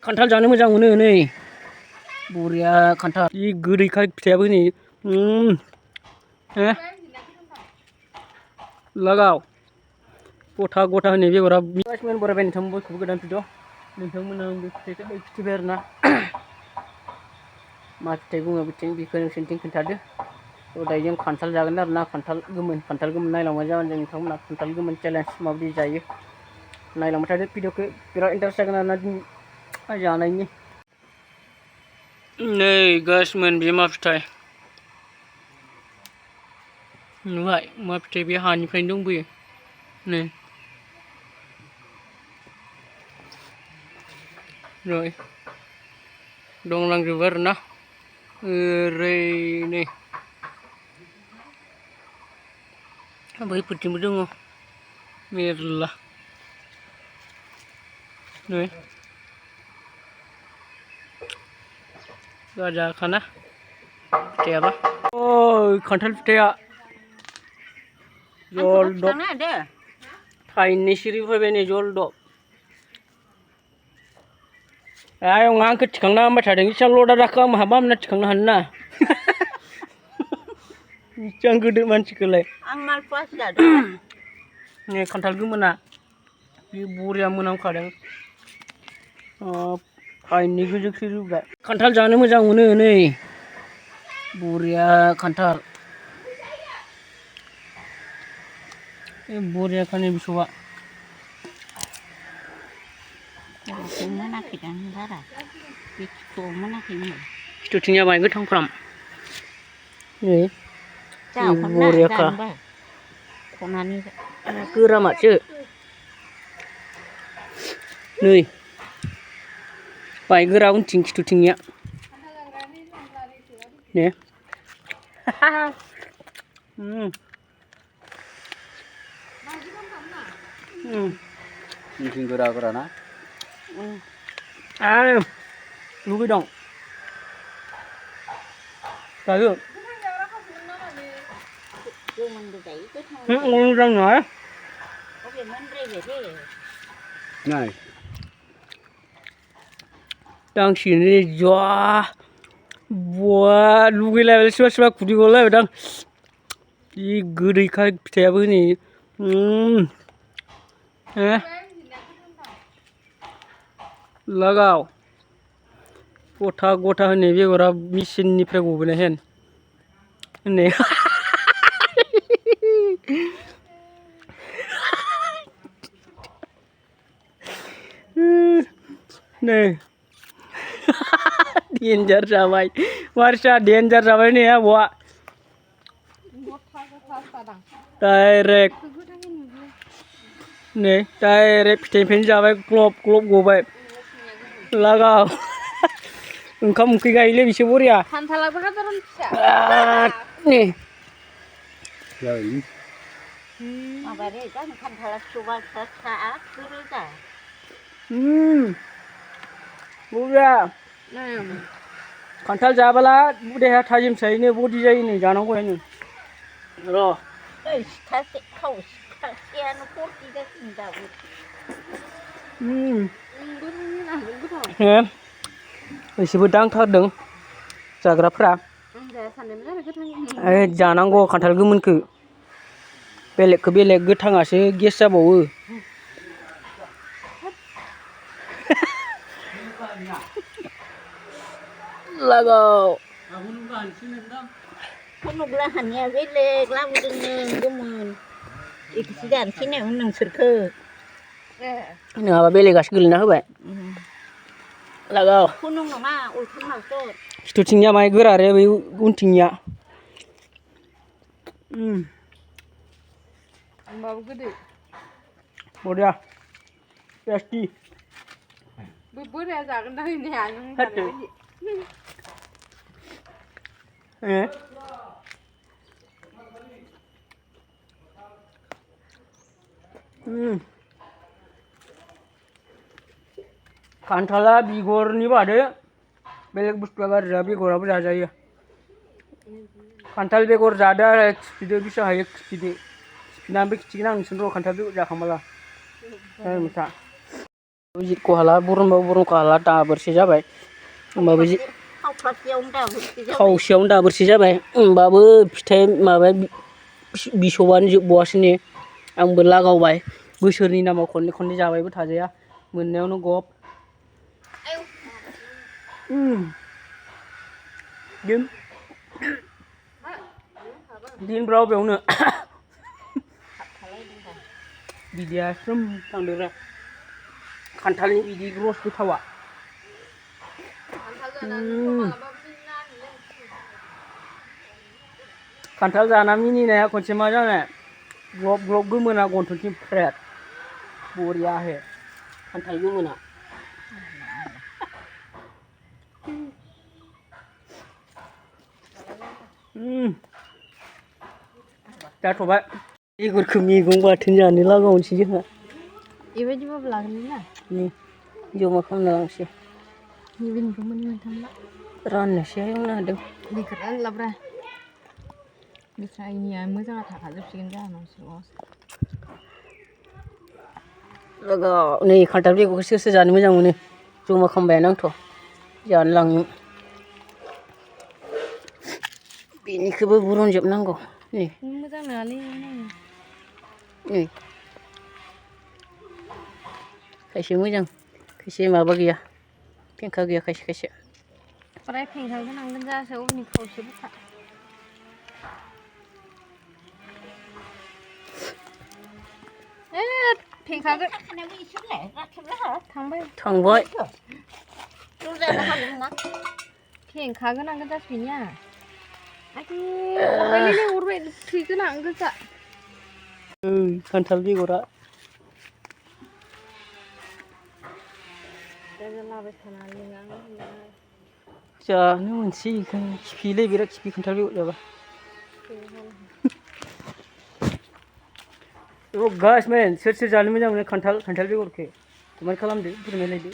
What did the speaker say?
खान्थाल जानो मोजां मोनो नै बरिया खान्थाल जि गोदैखाय फिथाइयाबो नै लागाव गथा गथा होनै बेगरा बिसमेन बरायबाय नोंथां बयखौबो गोदान भिडिअ नोंथांमोना बे फिथाइखौ खिथिबाय आरोना मा फिथाइ बुङो बिथिं बेखौ नोंसोरनिथिं खोन्थादो दायो जों खान्थाल जागोन आरोना खान्थाल गोमोन नायलांबाय जागोन जों नोंथांमोना खान्थाल गोमोन चेलेन्ज माबायदि जायो नायलांबाय थादो भिडिअखौ बिराद इन्टारेस्ट जागोन आरोना दिनै जानायनि नै गासमोन बे मा फिथाइ नुबाय मा फिथाइ बे हानिफ्रायनो दंबोयो नै नै दंलांजोबो आरोना ओरै नै बैफोरथिंबो दङ मेरला नै जाजाखाना फिथाइयाबा खान्थाल फिथाइया जलदब थाइनै सिरि फैबाय नै जलदब आंखौ थिखांना होनबाय थादों इसेबां लदा दाखो आं हाबा हामना थिखांनो हानो ना इसेबां गोदो मानसिखौलाय आं मालपुवासो जादों नै खान्थाल गोमोना बे बरिया मोनामखादों थाइनै गोजोंसो रुबाय खान्थाल जानो मोजां मोनो नै बरिया खान्थाल बरिया खानि बिसबा मोनाखैदां बारा बे खिथुआव मोनाखैमोन खिथुथिंनिया बाहाय गोथांफ्राम नै बरियाखा गोरा माथो नै बाहाय गोरा उनथिं खिथुथिंनिया ने उनथिं गोरा गोरा ना लुगैदों जायो मोजां नङा नाय दांसिनो जा बवा लुगैलायबाय सोरबा सोरबा खुदै गलायबायदां जि गोदैखाय फिथाइयाबो नै लागाव गथा गथा होनै बेगरा मेचिननिफ्राय गबोनाय हेन होनै नै डेन्जार जाबाय मार्चा डेन्जार जाबाय नै आबौआ डाइरेक्ट नै डाइरेक्ट फिथाइनिफ्रायनो जाबाय ग्लब ग्लब गबाय लागाव ओंखाम ओंख्रि गायोलै बिसोर बरिया खान्थालाबो हाजारानो फिसा नै माबारै जानो खान्थाला फिसौबा फिसा फिसा रोजा बरिया खान्थाल जाबोला देहाया थाजिम जायोनो बडि जायोनो जानांगौ हायनो र' सिखासे खावसेयानो फरथि जासिनो दाबो एसेबो दांथारदों जाग्राफ्रा जानांगौ खान्थाल गोमोनखौ बेलेगखौ बेलेग गोथाङासो गेस जाबावो लागाव लाहानिया बेलेग लाबोदों नों गोमोन बेखौसो जानो थिननायमोन नोंसोरखौ नङाबा बेलेगासो गोलैना होबाय लागाव खुनु नङा उल्थानावसो खिथुथिंनिया माहाय गोरा आरो बै उनथिंनिया होमबाबो गोदै बरिया टेस्टि बोराया जागोन ना होननाया नों जानाय बायदि खान्थाला बिगुरनि बादै बेलेग बुस्थुआ गाज्रि जाया बेगराबो जाजायो खान्थाल बेगर जादो आरो खिफिदो बेसे हायो खिफिदो खिफिनानैबो खिथिगोन आं नोंसोरनो र' खान्थाल बेगर जाखांबोला जितखौ हाला बरनखौ हाला दाबोरसे जाबाय होमबाबो खावसेयावनो दाबोरसे जाबाय खावसेयावनो दाबोरसे जाबाय होमबाबो फिथाइ माबा बिसबानो जोबबावासै ने आंबो लागावबाय बोसोरनि नामाव खननै खननै जाबायबो थाजाया मोननायावनो गब दिनफ्राव बेयावनो बिदिया स्रोम थांदोरा खान्थालनि बिदि रस गोथावा खान्थाल जाना मिनिनाया खनसे मा जानाय ग्लब ग्लब गोमोना गन्थंथिं फ्रेद बरियाहे खान्थाल गोमोना जाथ'बाय बेगरखौ मैगं बाथोन जानो लागावनोसै जोंहा बेबायदिबाबो लागोन ना जमा खालामना लांसै बेनिखौ मोनथामला राननोसै एवना होदों बेखौ रानलाब्रा बिस्रानिया मोजाङा थाखाजोबसिगोन जाहानाव नै खान्थाल बेगरखौ सोर सोर जानो मोजां मोनो जमा खालामबायानो आंथ' जानो लांनो बेनिखौबो बरनजोबनांगौ नै मोजां नङालै नै खायसे मोजां खायसे माबा गैया फेंखा गैया खायसे खायसे फ्राय फेंखा गोनांगोन जासो उननि खावसेबोखा फेंखागोन थांबाय फेंखा गोनांगोन जासो बेनिया अरबाय थै गोनां गोजा खान्थाल बेगरा जानो मोनसै खिफिलै बिराद खिफि खान्थाल बेगर जाबा गाइस मेन सोर सोर जानो मोजां मोनो खान्थाल बेगरखौ कमेन्ट खालामदो फोरमायलायदो